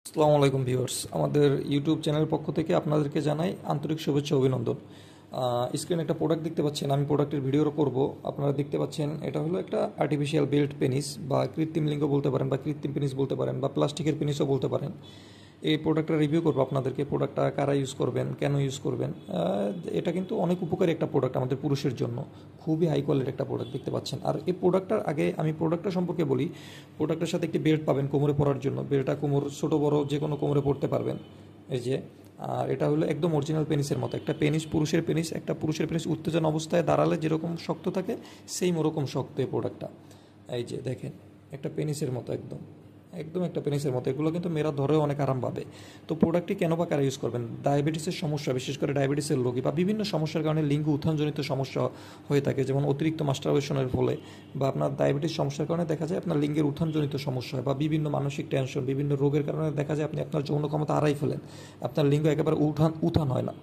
আসসালামু আলাইকুম ভিউয়ার্স, আমাদের ইউটিউব চ্যানেলের পক্ষ থেকে আপনাদেরকে জানাই আন্তরিক শুভেচ্ছা অভিনন্দন। স্ক্রিনে একটা প্রোডাক্ট দেখতে পাচ্ছেন, আমি প্রোডাক্টের ভিডিওও করব। আপনারা দেখতে পাচ্ছেন এটা হলো একটা আর্টিফিশিয়াল বেল্ট পেনিস বা কৃত্রিম লিঙ্গ বলতে পারেন বা কৃত্রিম পেনিস বলতে পারেন বা প্লাস্টিকের পেনিসও বলতে পারেন। এই প্রোডাক্টটা রিভিউ করবো আপনাদেরকে, প্রোডাক্টটা কারা ইউজ করবেন, কেন ইউজ করবেন। এটা কিন্তু অনেক উপকারী একটা প্রোডাক্ট আমাদের পুরুষের জন্য, খুবই হাই কোয়ালিটির একটা প্রোডাক্ট দেখতে পাচ্ছেন। আর এই প্রোডাক্টটার আগে আমি প্রোডাক্টটা সম্পর্কে বলি। প্রোডাক্টের সাথে একটি বেল্ট পাবেন কোমরে পরার জন্য, বেল্টটা কোমর ছোটো বড় যে কোনো কোমরে পরতে পারবেন। এই যে, আর এটা হলো একদম অরিজিনাল পেনিসের মতো একটা পেনিস, পুরুষের পেনিস। একটা পুরুষের পেনিস উত্তেজনা অবস্থায় দাঁড়ালে যেরকম শক্ত থাকে, সেই ওরকম শক্ত এই প্রোডাক্টটা। এই যে দেখেন, একটা পেনিসের মতো, একদম একদম একটা পেনিসের মতো। এগুলো কিন্তু মেয়েরা ধরেও অনেক আরাম পাবে। তো প্রোডাক্টটি কেন বা কারা ইউজ করবেন? ডায়াবেটিসের সমস্যা, বিশেষ করে ডায়াবেটিসের রোগী বা বিভিন্ন সমস্যার কারণে লিঙ্গ উত্থানজনিত সমস্যা হয়ে থাকে, যেমন অতিরিক্ত মাস্টারবেশনের ফলে বা আপনার ডায়াবেটিস সমস্যার কারণে দেখা যায় আপনার লিঙ্গের উত্থানজনিত সমস্যা হয়, বা বিভিন্ন মানসিক টেনশন, বিভিন্ন রোগের কারণে দেখা যায় আপনি আপনার যৌন ক্ষমতা হারাই ফেলেন, আপনার লিঙ্গ একেবারে উত্থান হয় না।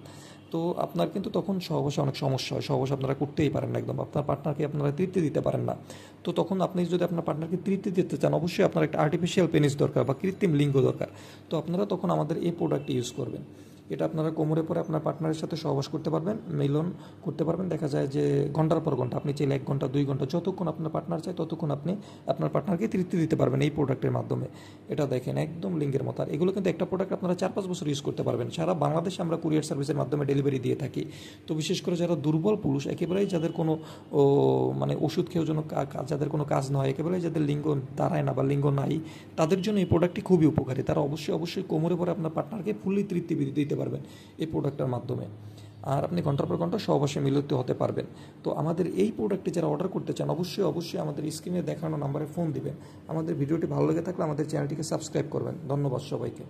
তো আপনার কিন্তু তখন সহবাসে অনেক সমস্যা হয়, সহবাস আপনারা করতেই পারেন না, একদম আপনার পার্টনারকে আপনারা তৃপ্তি দিতে পারেন না। তো তখন আপনি যদি আপনার পার্টনারকে তৃপ্তি দিতে চান, অবশ্যই আপনার একটা আর্টিফিশিয়াল পেনিস দরকার বা কৃত্রিম লিঙ্গ দরকার। তো আপনারা তখন আমাদের এই প্রোডাক্টটি ইউজ করবেন। এটা আপনারা কোমরে পরে আপনার পার্টনারের সাথে সহবাস করতে পারবেন, মিলন করতে পারবেন। দেখা যায় যে ঘন্টার পর ঘন্টা, আপনি চাইলে 1 ঘন্টা 2 ঘন্টা, যতক্ষণ আপনার পার্টনার চায় ততক্ষণ আপনি আপনার পার্টনারকে তৃপ্তি দিতে পারবেন এই প্রোডাক্টের মাধ্যমে। এটা দেখেন একদম লিঙ্গের মতো। আর এগুলো কিন্তু একটা প্রোডাক্ট আপনারা 4-5 বছর ইউজ করতে পারবেন। সারা বাংলাদেশে আমরা কুরিয়ার সার্ভিসের মাধ্যমে ডেলিভারি দিয়ে থাকি। তো বিশেষ করে যারা দুর্বল পুরুষ, একেবারেই যাদের কোনো মানে ওষুধ খেয়েও যেন যাদের কোনো কাজ না হয়, একেবারেই যাদের লিঙ্গ দাঁড়ায় না বা লিঙ্গ নাই, তাদের জন্য এই প্রোডাক্টটি খুবই উপকারী। তারা অবশ্যই কোমরে পরে আপনার পার্টনারকে ফুললি তৃপ্তি দিতে পারবেন এই প্রোডাক্টটার মাধ্যমে। আর আপনি ঘন্টার পর ঘন্টা সহবাসে মিলিত হতে পারবেন। তো আমাদের এই প্রোডাক্টটি যারা অর্ডার করতে চান, অবশ্যই আমাদের স্ক্রিনে দেখানো নাম্বারে ফোন দিবেন। আমাদের ভিডিওটি ভালো লেগে থাকলে আমাদের চ্যানেলটিকে সাবস্ক্রাইব করবেন। ধন্যবাদ সবাইকে।